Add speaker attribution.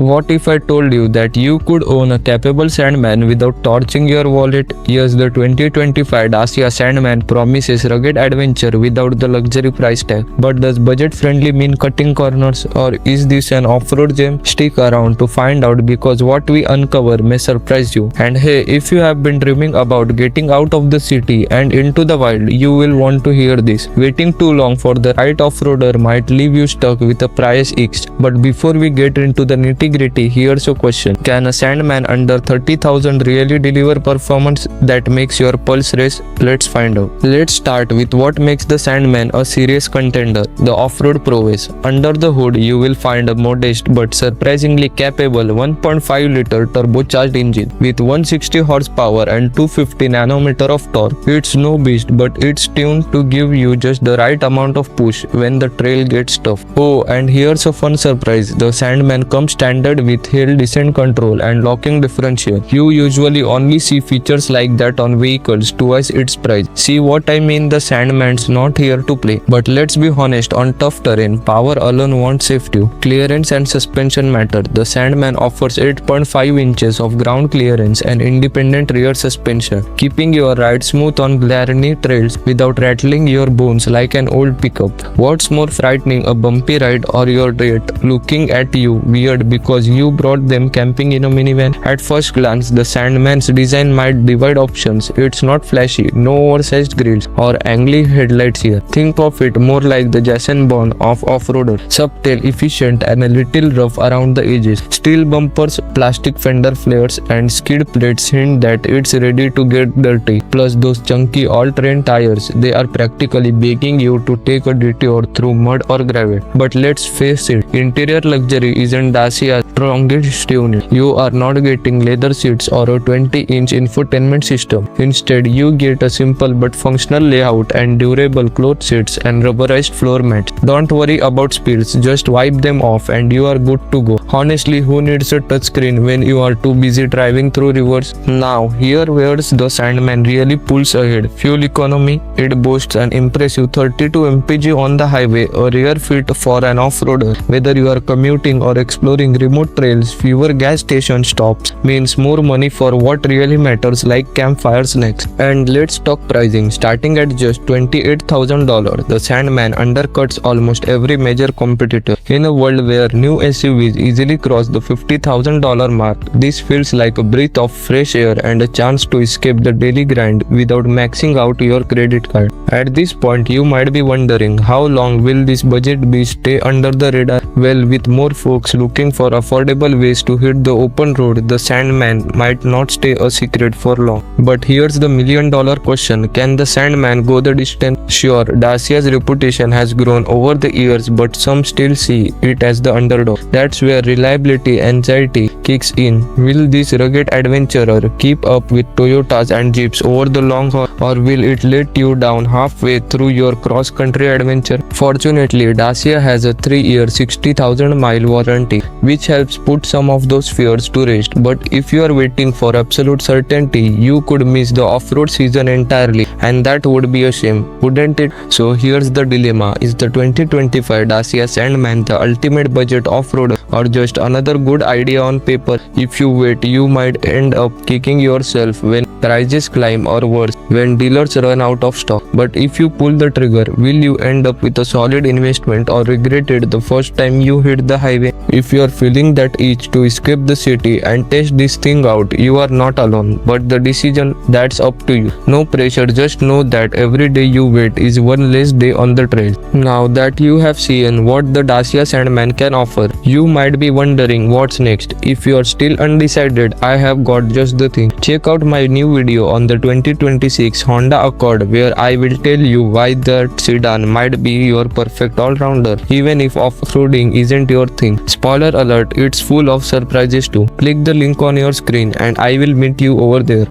Speaker 1: What if I told you that you could own a capable Sandman without torching your wallet? Yes, the 2025 Dacia Sandman promises rugged adventure without the luxury price tag. But does budget-friendly mean cutting corners, or is this an off-road gem? Stick around to find out, because what we uncover may surprise you. And hey, if you have been dreaming about getting out of the city and into the wild, you will want to hear this. Waiting too long for the right off-roader might leave you stuck with a price X. But before we get into the nitty-gritty, here's a question. Can a Sandman under 30,000 really deliver performance that makes your pulse race? Let's find out. Let's start with what makes the Sandman a serious contender: the off-road prowess. Under the hood, you will find a modest but surprisingly capable 1.5-liter turbocharged engine with 160 horsepower and 250 nanometer of torque. It's no beast, but it's tuned to give you just the right amount of push when the trail gets tough. Oh, and here's a fun surprise. The Sandman comes standard with hill descent control and locking differential. You usually only see features like that on vehicles twice its price. See what I mean? The Sandman's not here to play. But let's be honest, on tough terrain, power alone won't save you. Clearance and suspension matter. The Sandman offers 8.5 inches of ground clearance and independent rear suspension, keeping your ride smooth on glary trails without rattling your bones like an old pickup. What's more frightening, a bumpy ride or your date looking at you weird because you brought them camping in a minivan? At first glance, the Sandman's design might divide options. It's not flashy, no oversized grills or angry headlights here. Think of it more like the Jason Bourne of off-roader. Subtle, efficient and a little rough around the edges. Steel bumpers, plastic fender flares and skid plates hint that it's ready to get dirty. Plus those chunky all-terrain tires, they are practically begging you to take a detour through mud or gravel. But let's face it, interior luxury isn't Dacia's strongest unit. You are not getting leather seats or a 20-inch infotainment system. Instead, you get a simple but functional layout and durable cloth seats and rubberized floor mats. Don't worry about speeds, just wipe them off and you are good to go. Honestly, who needs a touchscreen when you are too busy driving through rivers? Now, here where the Sandman really pulls ahead. Fuel economy. It boasts an impressive 32 mpg on the highway, a rare feat for an off-roader. Whether you are commuting or exploring remote trails, fewer gas station stops means more money for what really matters, like campfire snacks. And let's talk pricing. Starting at just $28,000, the Sandman undercuts almost every major competitor. In a world where new SUVs easily cross the $50,000 mark, this feels like a breath of fresh air and a chance to escape the daily grind without maxing out your credit card. At this point, you might be wondering, how long will this budget beast stay under the radar? Well, with more folks looking for affordable ways to hit the open road, the Sandman might not stay a secret for long. But here's the million-dollar question. Can the Sandman go the distance? Sure, Dacia's reputation has grown over the years, but some still see it as the underdog. That's where reliability anxiety kicks in. Will this rugged adventurer keep up with Toyotas and Jeeps over the long haul, or will it let you down halfway through your cross-country adventure? Fortunately, Dacia has a 3-year 60,000-mile warranty, which helps put some of those fears to rest. But if you are waiting for absolute certainty, you could miss the off-road season entirely, and that would be a shame, wouldn't it? So here's the dilemma. Is the 2025 Dacia Sandman the ultimate budget off-roader, or just another good idea on paper? If you wait, you might end up kicking yourself when prices climb, or worse, when dealers run out of stock. But if you pull the trigger, will you end up with a solid investment or regret it the first time you hit the highway? If you are feeling that itch to escape the city and test this thing out, you are not alone. But the decision, that's up to you. No pressure, just know that every day you wait is one less day on the trail. Now that you have seen what the Dacia Sandman can offer, you might be wondering what's next. If you are still undecided, I have got just the thing. Check out my new video on the 2026 Honda Accord, where I will tell you why that sedan might be your perfect all-rounder, even if off-roading isn't your thing. Spoiler alert, it's full of surprises too. Click the link on your screen and I will meet you over there.